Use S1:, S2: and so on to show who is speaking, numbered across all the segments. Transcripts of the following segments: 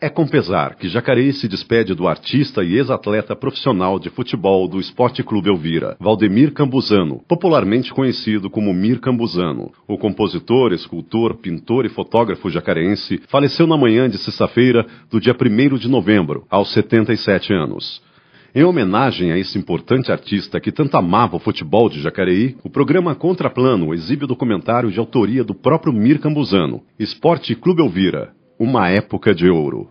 S1: É com pesar que Jacareí se despede do artista e ex-atleta profissional de futebol do Esporte Clube Elvira, Valdemir Campuzano, popularmente conhecido como Mir Campuzano. O compositor, escultor, pintor e fotógrafo jacareense faleceu na manhã de sexta-feira do dia 1º de novembro, aos 77 anos. Em homenagem a esse importante artista que tanto amava o futebol de Jacareí, o programa Contraplano exibe o documentário de autoria do próprio Mir Campuzano, Esporte Clube Elvira, uma época de ouro.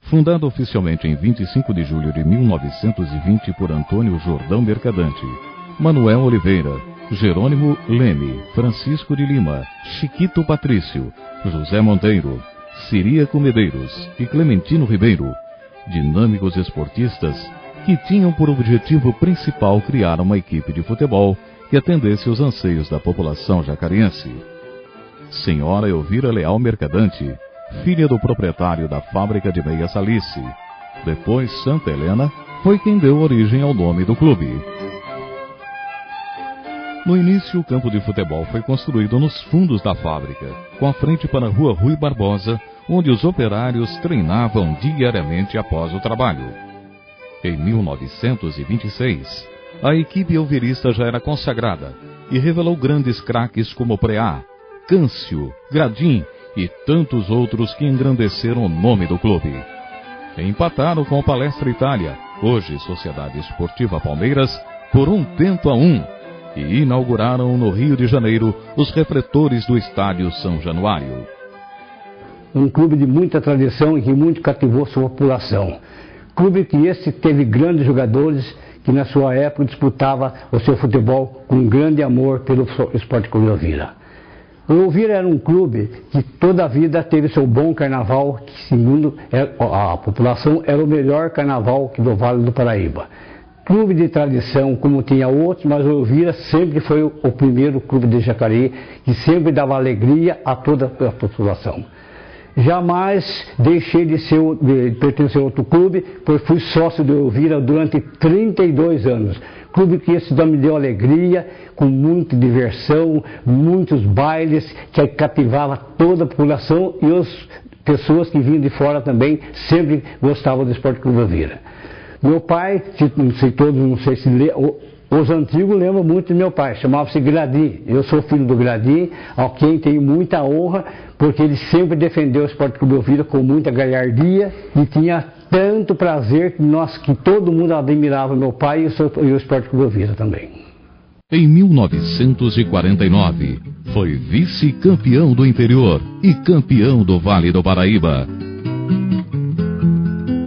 S2: Fundado oficialmente em 25 de julho de 1920 por Antônio Jordão Mercadante, Manuel Oliveira, Jerônimo Leme, Francisco de Lima, Chiquito Patrício, José Monteiro, Ciríaco Medeiros e Clementino Ribeiro, dinâmicos esportistas que tinham por objetivo principal criar uma equipe de futebol que atendesse os anseios da população jacarense. Senhora Elvira Leal Mercadante, filha do proprietário da fábrica de meia Salice. Depois, Santa Helena foi quem deu origem ao nome do clube. No início, o campo de futebol foi construído nos fundos da fábrica, com a frente para a Rua Rui Barbosa, onde os operários treinavam diariamente após o trabalho. Em 1926, a equipe elvirista já era consagrada e revelou grandes craques como Preá, Câncio, Gradim e tantos outros que engrandeceram o nome do clube. Empataram com o Palestra Itália, hoje Sociedade Esportiva Palmeiras, por 1-1, e inauguraram no Rio de Janeiro os refletores do Estádio São Januário.
S3: Um clube de muita tradição e que muito cativou sua população. Clube que esse teve grandes jogadores que na sua época disputava o seu futebol com grande amor pelo Esporte Clube Elvira. O Elvira era um clube que toda a vida teve seu bom carnaval, que segundo a população era o melhor carnaval do Vale do Paraíba. Clube de tradição, como tinha outros, mas o Elvira sempre foi o primeiro clube de Jacareí, que sempre dava alegria a toda a população. Jamais deixei de pertencer a outro clube, pois fui sócio do Elvira durante 32 anos. Clube que esse me deu alegria, com muita diversão, muitos bailes, que cativava toda a população e as pessoas que vinham de fora também sempre gostavam do Esporte Clube Elvira. Meu pai, não sei se os antigos lembram muito de meu pai, chamava-se Gradim. Eu sou filho do Gradim, a quem tenho muita honra, porque ele sempre defendeu o Esporte Clube Elvira com muita galhardia e tinha tanto prazer que todo mundo admirava meu pai e o Esporte Clube Elvira também.
S2: Em 1949, foi vice-campeão do interior e campeão do Vale do Paraíba.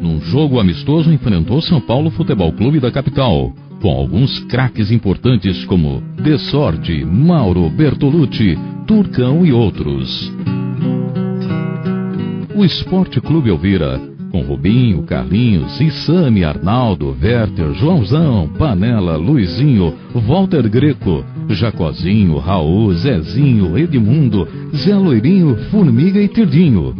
S2: Num jogo amistoso enfrentou São Paulo Futebol Clube da capital, com alguns craques importantes como De Sorte, Mauro, Bertolucci, Turcão e outros. O Esporte Clube Elvira, com Rubinho, Carlinhos, Issame, Arnaldo, Werther, Joãozão, Panela, Luizinho, Walter Greco, Jacozinho, Raul, Zezinho, Edmundo, Zé Loirinho, Formiga e Tirdinho.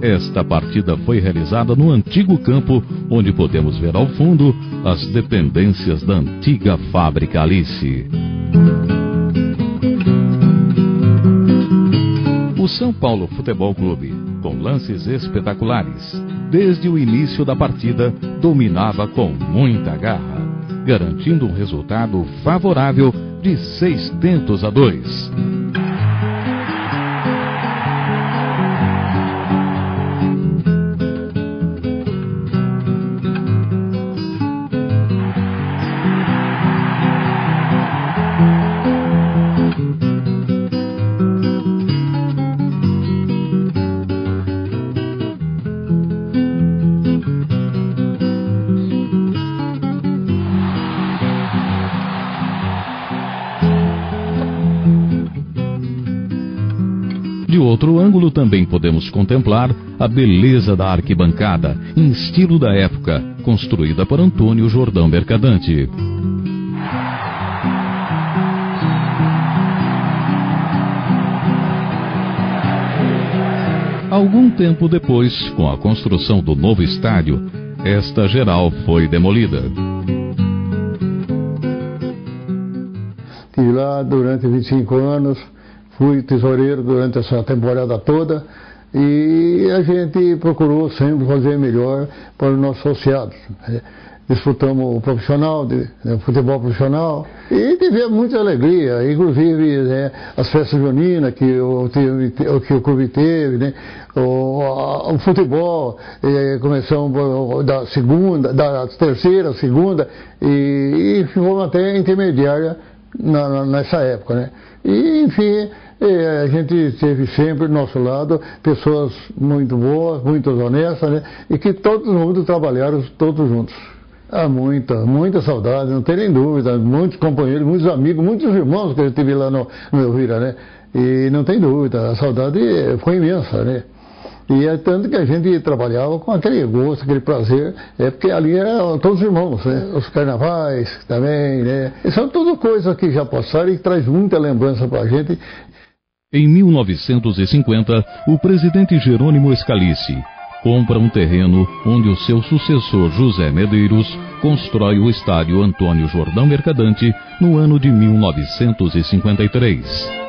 S2: Esta partida foi realizada no antigo campo, onde podemos ver ao fundo as dependências da antiga fábrica Alice. O São Paulo Futebol Clube, com lances espetaculares, desde o início da partida dominava com muita garra, garantindo um resultado favorável de 6-2. outro ângulo também podemos contemplar a beleza da arquibancada, em estilo da época, construída por Antônio Jordão Mercadante. Algum tempo depois, com a construção do novo estádio, esta geral foi demolida.
S4: Estive lá durante 25 anos, fui tesoureiro durante essa temporada toda e a gente procurou sempre fazer melhor para os nossos associados. Disputamos o profissional, futebol profissional, e tivemos muita alegria, inclusive as festas juninas que o clube teve, né? O futebol, começamos da terceira, segunda, e fomos até intermediária nessa época, né? E, enfim, a gente teve sempre do nosso lado pessoas muito boas, muito honestas, né? E que todo mundo trabalharam todos juntos. Há muita saudade, não tem nem dúvida, muitos companheiros, muitos amigos, muitos irmãos que eu tive lá no Elvira, né? E não tem dúvida, a saudade foi imensa, né? E é tanto que a gente trabalhava com aquele gosto, aquele prazer, porque ali eram todos irmãos, né? Os carnavais também, né? E são tudo coisas que já passaram e que traz muita lembrança pra gente.
S2: Em 1950, o presidente Jerônimo Scalici compra um terreno onde o seu sucessor José Medeiros constrói o estádio Antônio Jordão Mercadante no ano de 1953.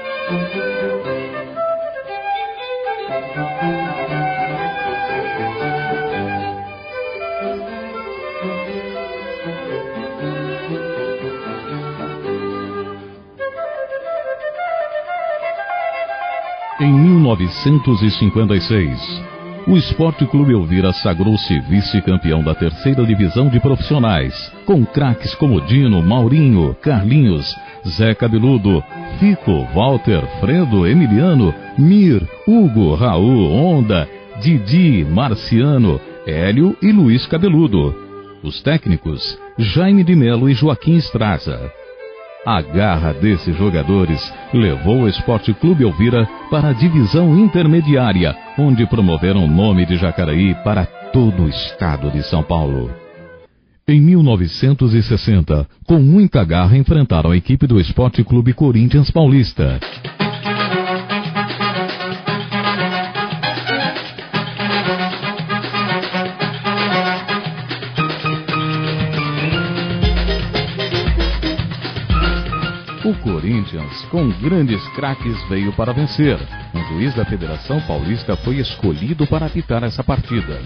S2: Em 1956, o Esporte Clube Elvira sagrou-se vice-campeão da terceira divisão de profissionais, com craques como Dino, Maurinho, Carlinhos, Zé Cabeludo, Fico, Walter, Fredo, Emiliano, Mir, Hugo, Raul, Onda, Didi, Marciano, Hélio e Luiz Cabeludo. Os técnicos, Jaime de Melo e Joaquim Estraza. A garra desses jogadores levou o Esporte Clube Elvira para a divisão intermediária, onde promoveram o nome de Jacareí para todo o estado de São Paulo. Em 1960, com muita garra enfrentaram a equipe do Esporte Clube Corinthians Paulista. O Corinthians, com grandes craques, veio para vencer. Um juiz da Federação Paulista foi escolhido para apitar essa partida.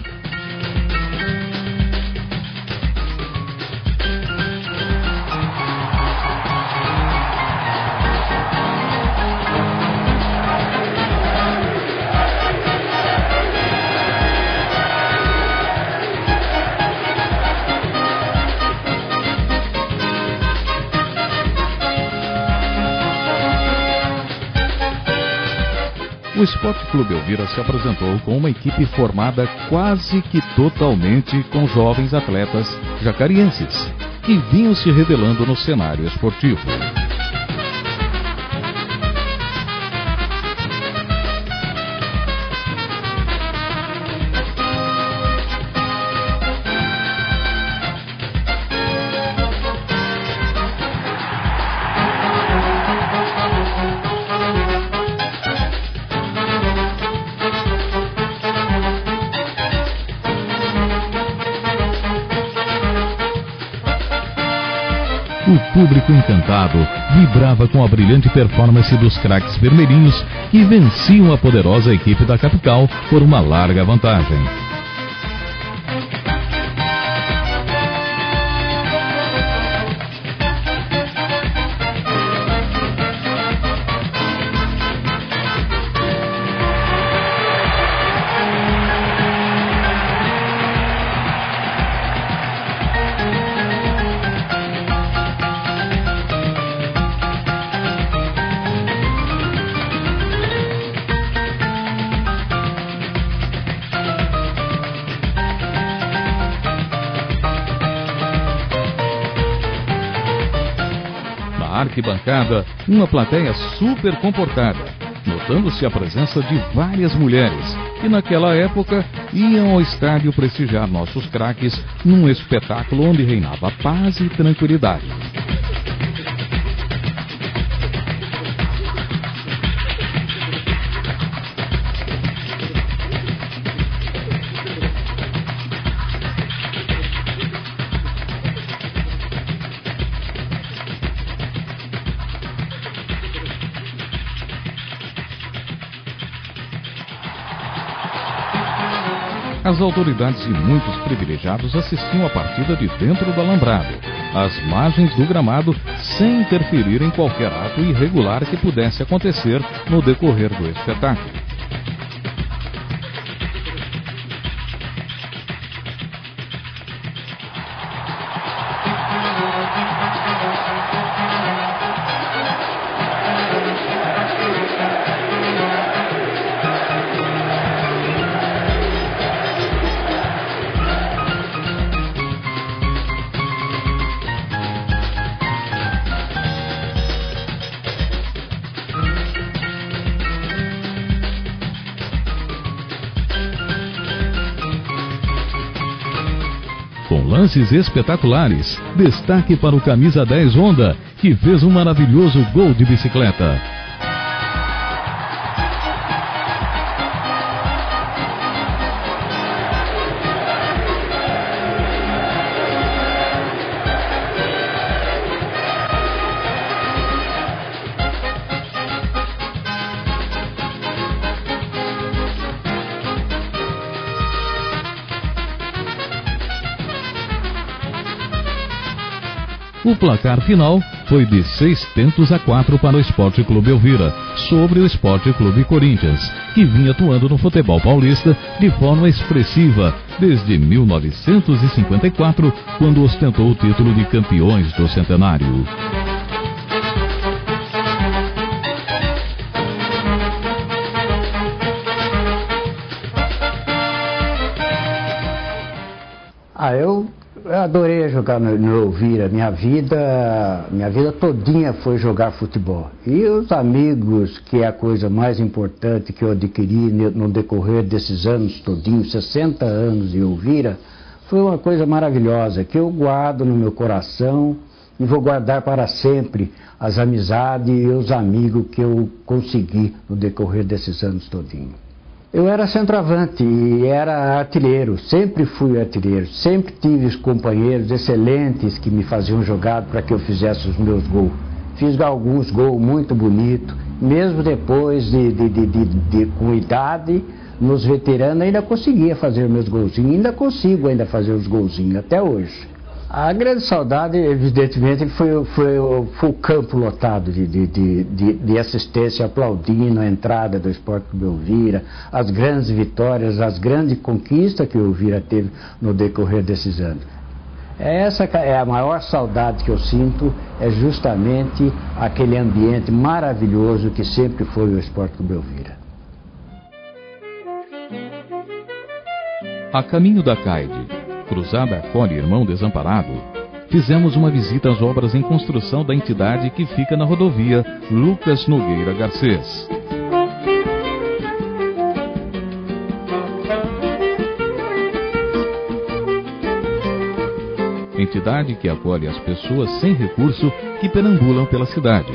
S2: O Esporte Clube Elvira se apresentou com uma equipe formada quase que totalmente com jovens atletas jacarienses, que vinham se revelando no cenário esportivo. O público encantado vibrava com a brilhante performance dos craques vermelhinhos, que venciam a poderosa equipe da capital por uma larga vantagem. Arquibancada, uma plateia super comportada. notando-se a presença de várias mulheres que naquela época iam ao estádio prestigiar nossos craques num espetáculo onde reinava paz e tranquilidade. As autoridades e muitos privilegiados assistiam a partida de dentro do alambrado, às margens do gramado, sem interferir em qualquer ato irregular que pudesse acontecer no decorrer do espetáculo. Com lances espetaculares, destaque para o camisa 10 Honda, que fez um maravilhoso gol de bicicleta. O placar final foi de 6-4 para o Sport Clube Elvira, sobre o Sport Clube Corinthians, que vinha atuando no futebol paulista de forma expressiva desde 1954, quando ostentou o título de campeões do centenário.
S3: Eu adorei jogar no Elvira. Minha vida todinha foi jogar futebol. E os amigos, que é a coisa mais importante que eu adquiri no decorrer desses anos todinhos, 60 anos em Elvira, foi uma coisa maravilhosa, que eu guardo no meu coração e vou guardar para sempre as amizades e os amigos que eu consegui no decorrer desses anos todinhos. Eu era centroavante e era artilheiro, sempre fui artilheiro, sempre tive os companheiros excelentes que me faziam jogada para que eu fizesse os meus gols. Fiz alguns gols muito bonitos, mesmo depois com idade, nos veteranos ainda conseguia fazer meus golzinhos, ainda consigo fazer os golzinhos até hoje. A grande saudade, evidentemente, foi o campo lotado de assistência, aplaudindo a entrada do Sport Clube Elvira, as grandes vitórias, as grandes conquistas que o Elvira teve no decorrer desses anos. Essa é a maior saudade que eu sinto, é justamente aquele ambiente maravilhoso que sempre foi o Sport Clube Elvira.
S2: A caminho da CAID, Cruzada Acolhe Irmão Desamparado, fizemos uma visita às obras em construção da entidade que fica na rodovia Lucas Nogueira Garcês. Entidade que acolhe as pessoas sem recurso que perambulam pela cidade.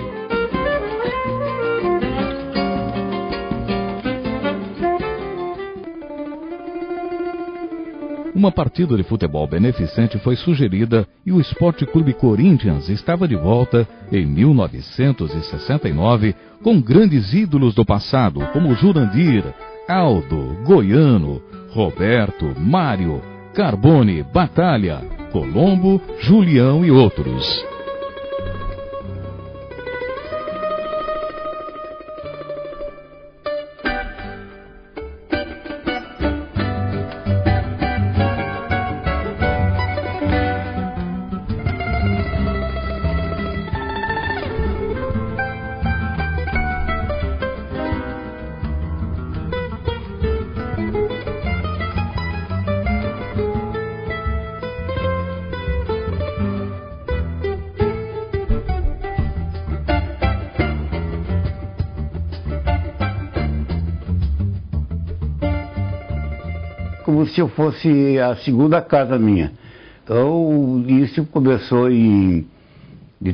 S2: Uma partida de futebol beneficente foi sugerida e o Sport Clube Corinthians estava de volta em 1969 com grandes ídolos do passado como Jurandir, Aldo, Goiano, Roberto, Mário, Carbone, Batalha, Colombo, Julião e outros.
S3: como se eu fosse a segunda casa minha. Então, isso começou de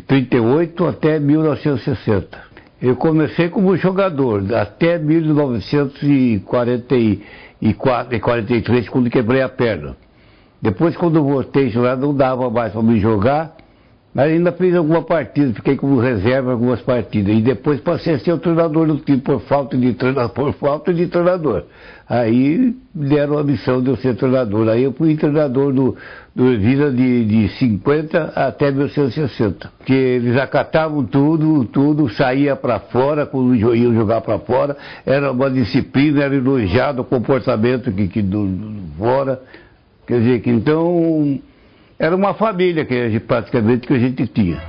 S3: 38 até 1960. Eu comecei como jogador, até 1943, quando quebrei a perna. Depois, quando eu voltei a jogar, não dava mais para me jogar, mas ainda fiz alguma partida, fiquei como reserva em algumas partidas. E depois passei a ser o treinador do time, por falta de treinador. Aí me deram a missão de eu ser treinador. Aí eu fui treinador do Vida de 50 até 1960. Porque eles acatavam tudo, saía para fora, quando iam jogar para fora. Era uma disciplina, era elogiado o comportamento que do fora. Quer dizer, que então era uma família praticamente que a gente tinha.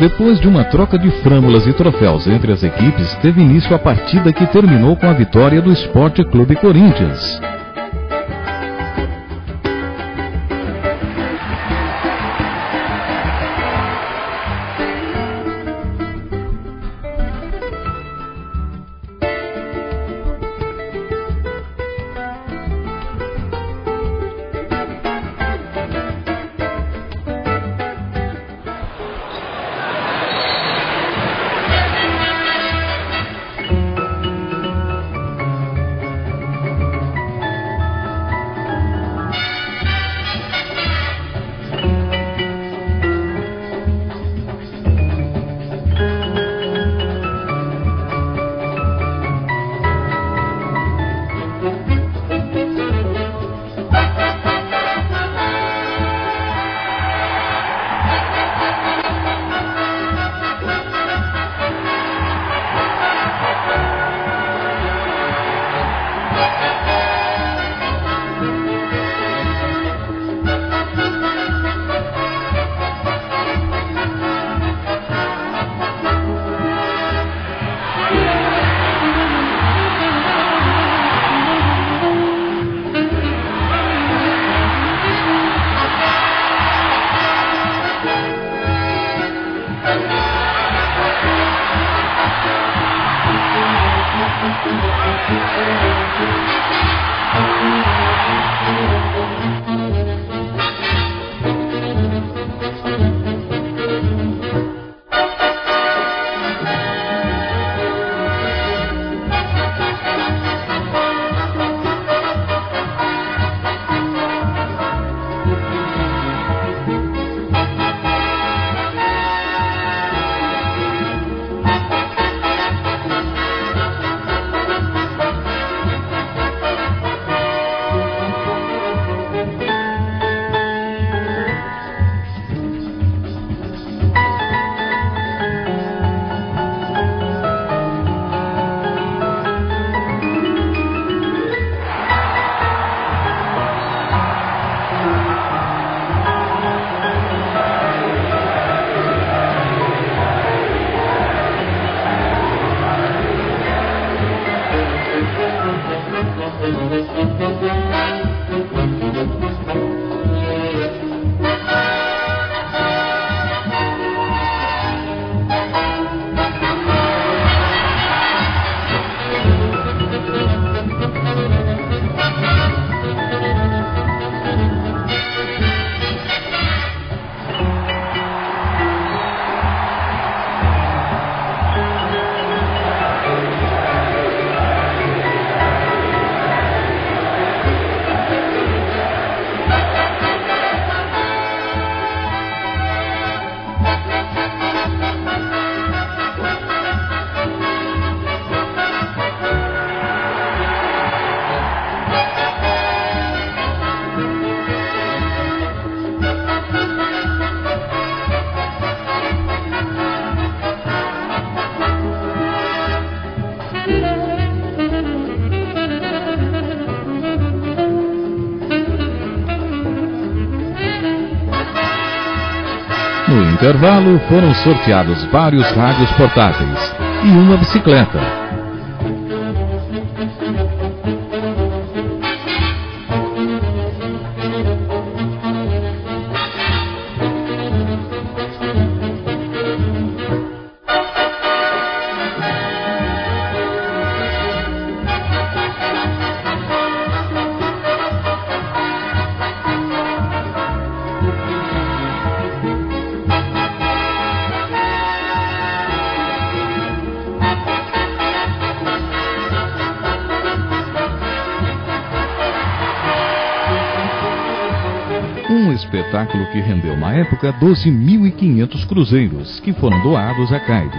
S2: Depois de uma troca de frâmulas e troféus entre as equipes, teve início a partida que terminou com a vitória do Esporte Clube Corinthians. intervalo, foram sorteados vários rádios portáteis e uma bicicleta. Um espetáculo que rendeu na época 12.500 cruzeiros, que foram doados à CAID.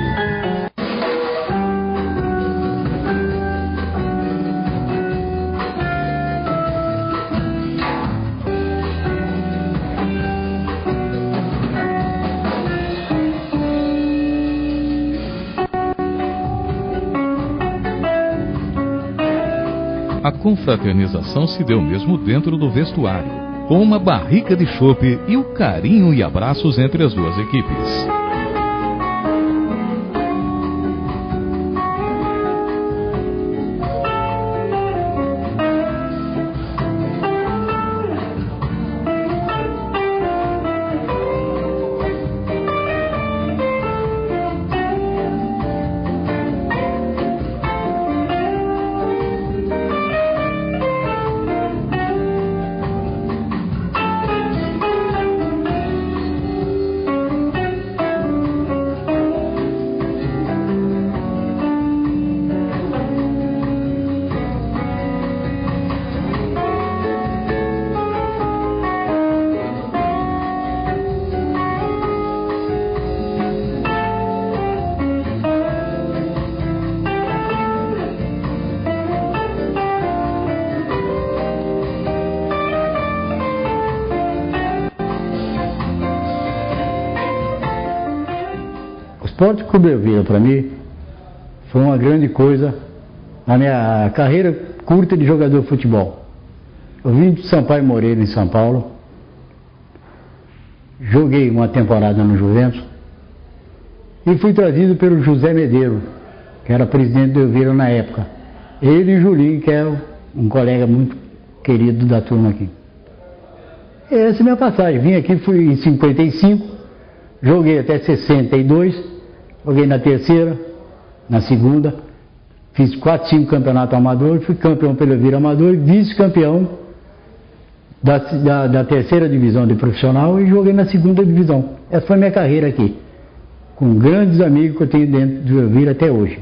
S2: A confraternização se deu mesmo dentro do vestuário, com uma barrica de chope e o carinho e abraços entre as duas equipes.
S3: O Esporte Clube Elvira, para mim, foi uma grande coisa na minha carreira curta de jogador de futebol. Eu vim de Sampaio Moreira, em São Paulo, joguei uma temporada no Juventus e fui trazido pelo José Medeiro, que era presidente do Elvira na época. Ele e Julinho, que é um colega muito querido da turma aqui. Essa é a minha passagem. Vim aqui, fui em 55, joguei até 62, joguei na terceira, na segunda, fiz 4, 5 campeonatos amadores, fui campeão pelo Elvira Amador e vice-campeão da terceira divisão de profissional e joguei na segunda divisão. Essa foi a minha carreira aqui, com grandes amigos que eu tenho dentro do Elvira até hoje.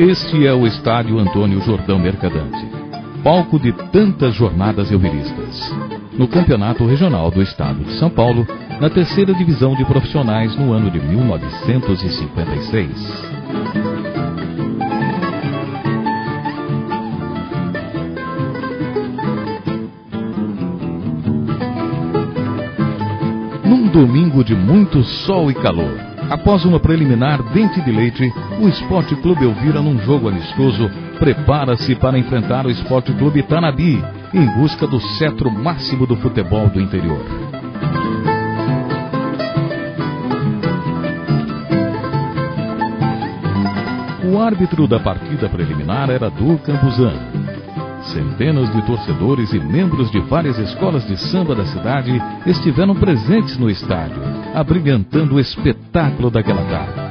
S2: Este é o estádio Antônio Jordão Mercadante, palco de tantas jornadas elviristas. No Campeonato Regional do Estado de São Paulo, na terceira divisão de profissionais no ano de 1956. Num domingo de muito sol e calor, após uma preliminar dente de leite, o Esporte Clube Elvira, num jogo amistoso, prepara-se para enfrentar o Esporte Clube Tanabi, em busca do cetro máximo do futebol do interior. O árbitro da partida preliminar era Du Campuzano. Centenas de torcedores e membros de várias escolas de samba da cidade estiveram presentes no estádio, abrilhantando o espetáculo daquela tarde.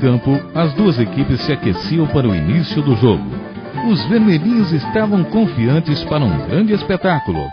S2: campo, as duas equipes se aqueciam para o início do jogo. Os vermelhinhos estavam confiantes para um grande espetáculo.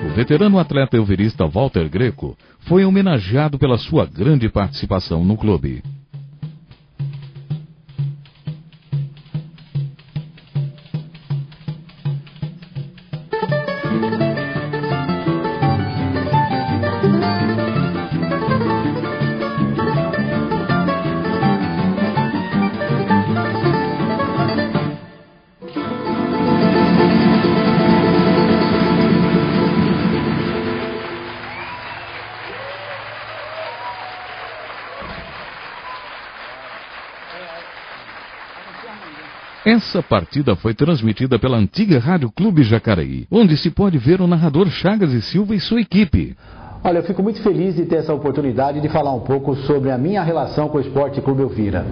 S2: O veterano atleta elverista Walter Greco foi homenageado pela sua grande participação no clube. Essa partida foi transmitida pela antiga Rádio Clube Jacareí, onde se pode ver o narrador Chagas e Silva e sua equipe.
S5: Olha, eu fico muito feliz de ter essa oportunidade de falar um pouco sobre a minha relação com o Esporte Clube Elvira.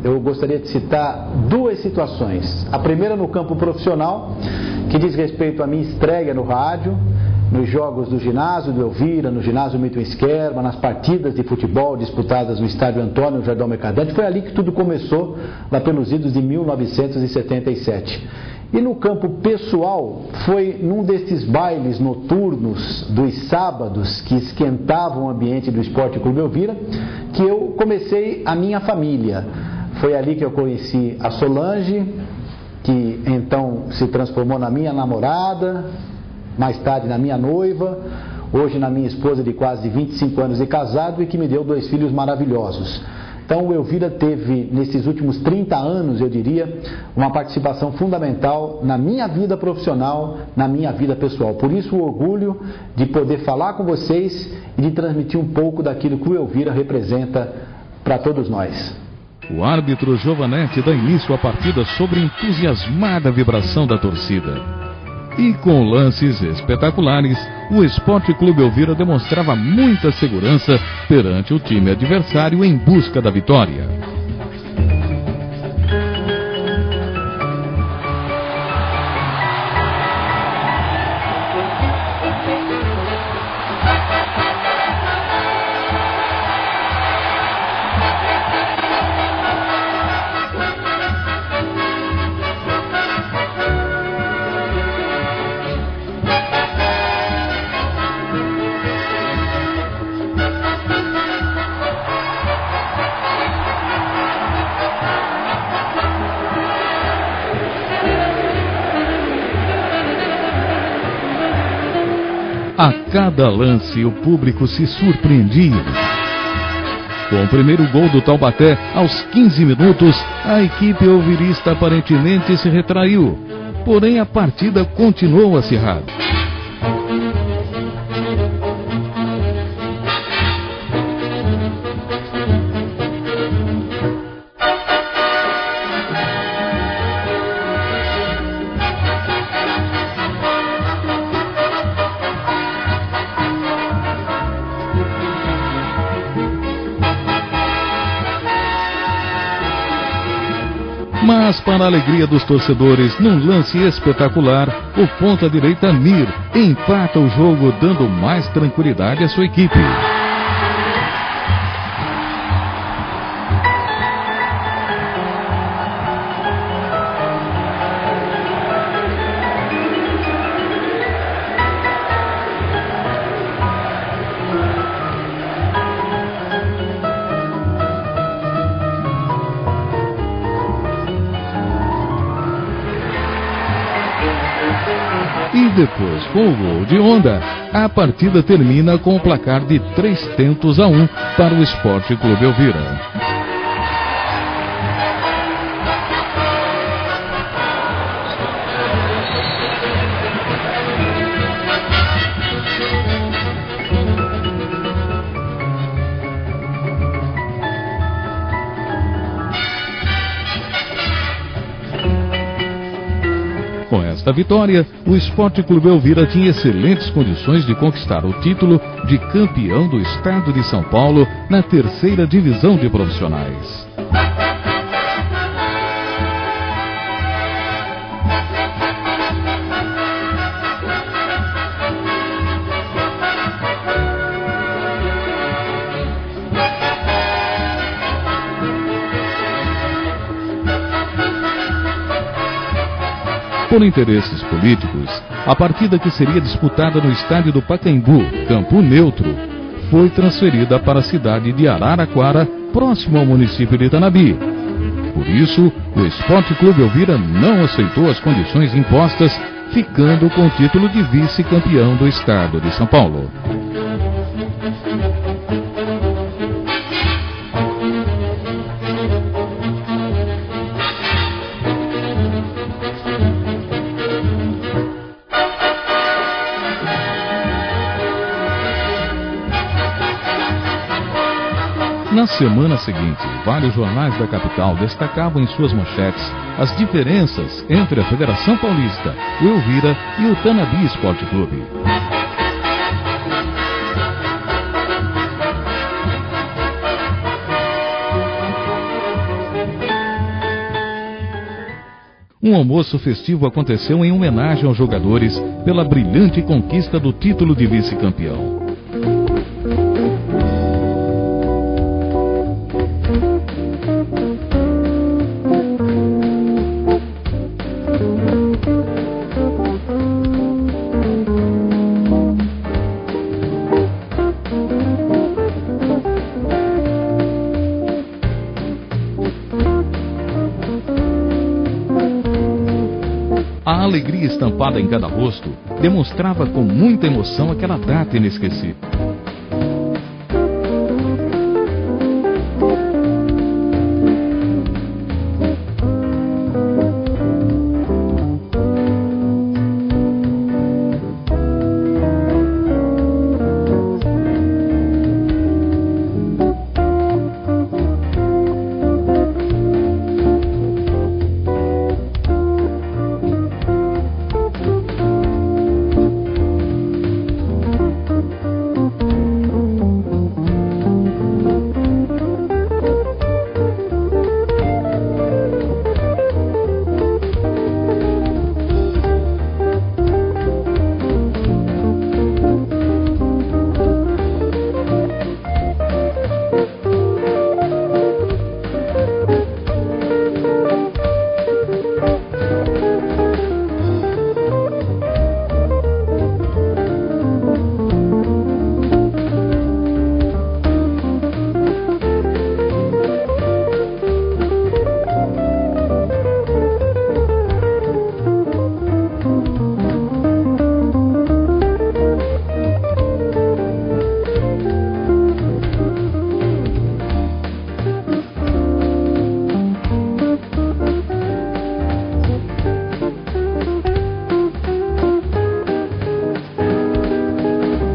S5: Eu gostaria de citar duas situações. A primeira no campo profissional, que diz respeito à minha estreia no rádio, nos jogos do ginásio do Elvira, no ginásio Milton Skerma, nas partidas de futebol disputadas no estádio Antônio Jordão Mercadante. Foi ali que tudo começou, lá pelos idos de 1977. E no campo pessoal, foi num desses bailes noturnos dos sábados que esquentavam o ambiente do Esporte Clube Elvira, que eu comecei a minha família. Foi ali que eu conheci a Solange, que então se transformou na minha namorada, mais tarde na minha noiva, hoje na minha esposa de quase 25 anos de casado e que me deu 2 filhos maravilhosos. Então o Elvira teve, nesses últimos 30 anos, eu diria, uma participação fundamental na minha vida profissional, na minha vida pessoal. Por isso o orgulho de poder falar com vocês e de transmitir um pouco daquilo que o Elvira representa para todos nós.
S2: O árbitro Giovanetti dá início à partida sobre a entusiasmada vibração da torcida. E com lances espetaculares, o Esporte Clube Elvira demonstrava muita segurança perante o time adversário em busca da vitória. A cada lance, o público se surpreendia. Com o primeiro gol do Taubaté, aos 15 minutos, a equipe elvirista aparentemente se retraiu. Porém, a partida continuou acirrada. Mas, para a alegria dos torcedores, num lance espetacular, o ponta-direita Mir empata o jogo, dando mais tranquilidade à sua equipe. E depois, com o gol de Honda, a partida termina com o placar de 3-1 para o Esporte Clube Elvira. Com esta vitória, o Esporte Clube Elvira tinha excelentes condições de conquistar o título de campeão do estado de São Paulo na 3ª divisão de profissionais. Por interesses políticos, a partida que seria disputada no estádio do Pacaembu, campo neutro, foi transferida para a cidade de Araraquara, próximo ao município de Itanabi. Por isso, o Esporte Clube Elvira não aceitou as condições impostas, ficando com o título de vice-campeão do estado de São Paulo. Na semana seguinte, vários jornais da capital destacavam em suas manchetes as diferenças entre a Federação Paulista, o Elvira e o Tanabi Esporte Clube. Um almoço festivo aconteceu em homenagem aos jogadores pela brilhante conquista do título de vice-campeão. A alegria estampada em cada rosto demonstrava com muita emoção aquela data inesquecível.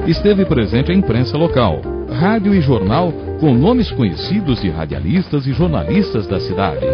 S2: Esteve presente a imprensa local, rádio e jornal com nomes conhecidos de radialistas e jornalistas da cidade.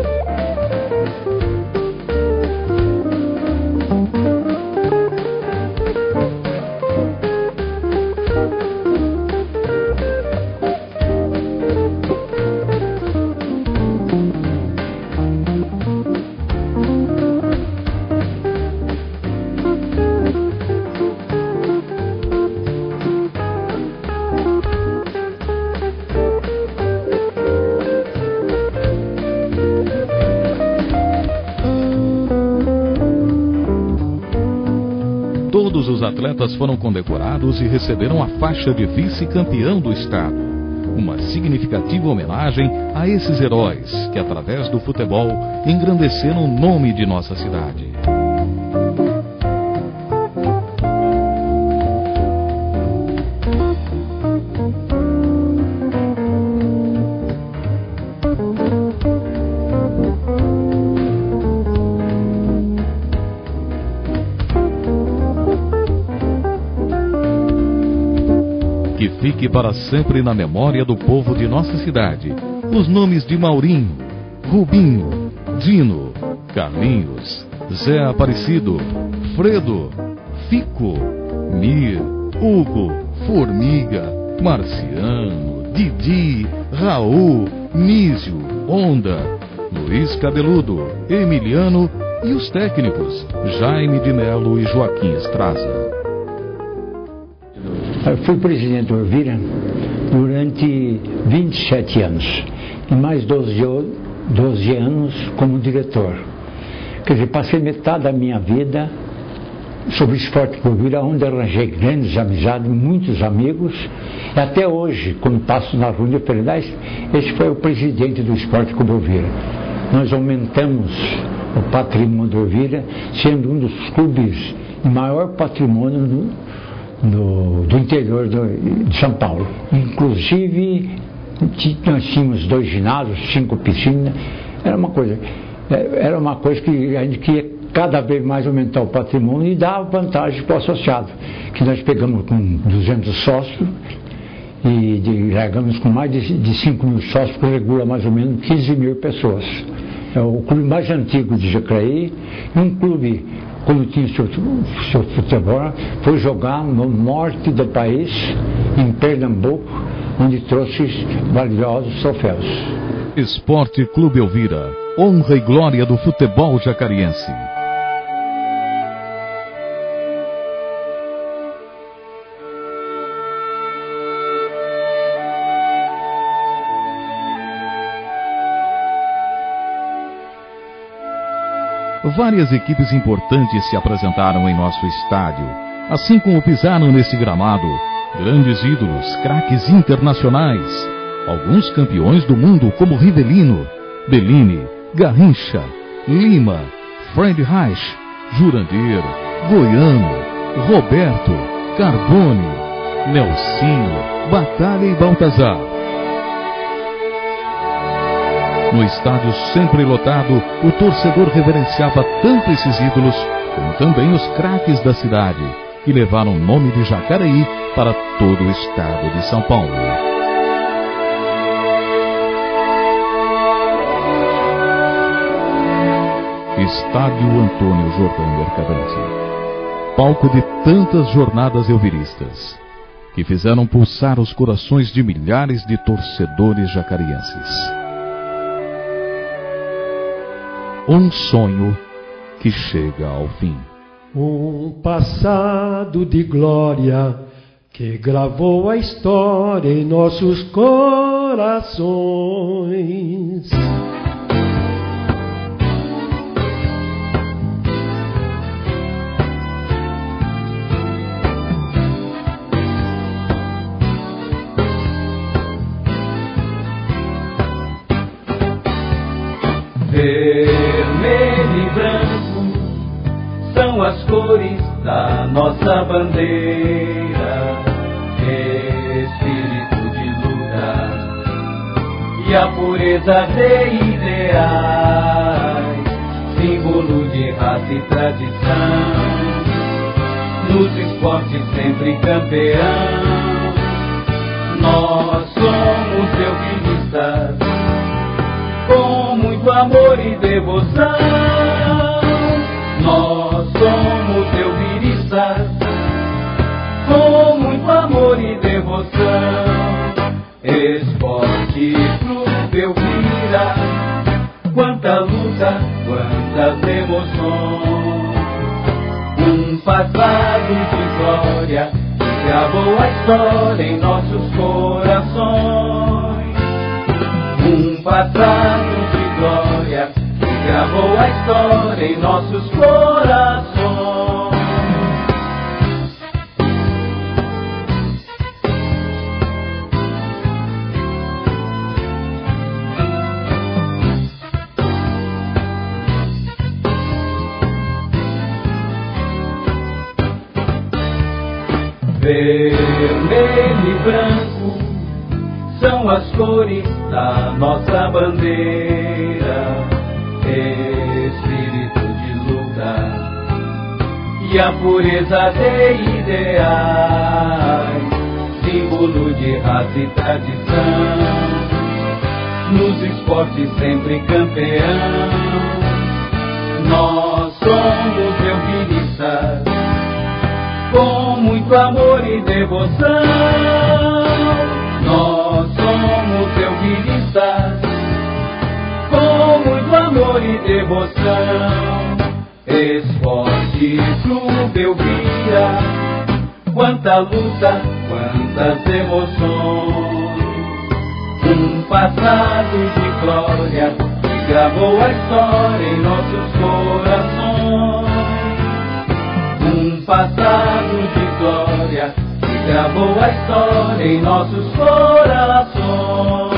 S2: Todos os atletas foram condecorados e receberam a faixa de vice-campeão do estado. Uma significativa homenagem a esses heróis que, através do futebol, engrandeceram o nome de nossa cidade. Que fique para sempre na memória do povo de nossa cidade os nomes de Maurinho, Rubinho, Dino, Carlinhos, Zé Aparecido, Fredo, Fico, Mir, Hugo, Formiga, Marciano, Didi, Raul, Nísio, Onda, Luiz Cabeludo, Emiliano e os técnicos Jaime de Melo e Joaquim Estraza.
S3: Eu fui presidente do Elvira durante 27 anos e mais 12 anos como diretor. Quer dizer, passei metade da minha vida sobre o Esporte Clube Elvira, onde arranjei grandes amizades, muitos amigos, e até hoje, quando passo na rua de Perenais, esse foi o presidente do Esporte Clube Elvira. Nós aumentamos o patrimônio do Elvira, sendo um dos clubes de maior patrimônio do interior de São Paulo. Inclusive, nós tínhamos 2 ginásios, 5 piscinas, era uma coisa que a gente queria cada vez mais aumentar o patrimônio e dar vantagem para o associado, que nós pegamos com 200 sócios e largamos com mais de 5 mil sócios, que regula mais ou menos 15 mil pessoas. É o clube mais antigo de Jacareí, e um clube, quando tinha seu futebol, foi jogar no norte do país, em Pernambuco, onde trouxe valiosos troféus.
S2: Esporte Clube Elvira, honra e glória do futebol jacariense. Várias equipes importantes se apresentaram em nosso estádio, assim como pisaram neste gramado grandes ídolos, craques internacionais, alguns campeões do mundo como Rivelino, Bellini, Garrincha, Lima, Fred Reich, Jurandir, Goiano, Roberto, Carbone, Nelsinho, Batalha e Baltazar. No estádio sempre lotado, o torcedor reverenciava tanto esses ídolos, como também os craques da cidade, que levaram o nome de Jacareí para todo o estado de São Paulo. Estádio Antônio Jordão Mercadante, palco de tantas jornadas elviristas, que fizeram pulsar os corações de milhares de torcedores jacarienses. Um sonho que chega ao fim.
S6: Um passado de glória que gravou a história em nossos corações.
S7: Vermelho e branco são as cores da nossa bandeira, espírito de luta e a pureza de ideais, símbolo de raça e tradição, nos esportes sempre campeão. Nós somos elviristas, com muito amor e devoção. Nós somos elviristas, com muito amor e devoção. Esporte Clube Elvira, quanta luta, quantas emoções. Um passado de glória que gravou a história em nossos corações. Um passado de glória que gravou a história em nossos corações. Vermelho e branco são as cores da nossa bandeira, espírito de luta e a pureza de ideais, símbolo de raça e tradição, nos esportes sempre campeão. Nós somos elviristas, com muito amor e devoção. Nós somos elviristas, com muito amor e devoção. Esporte Clube Elvira, quanta luta, quantas emoções. Um passado de glória que gravou a história em nossos corações. Um passado de glória que gravou a história em nossos corações.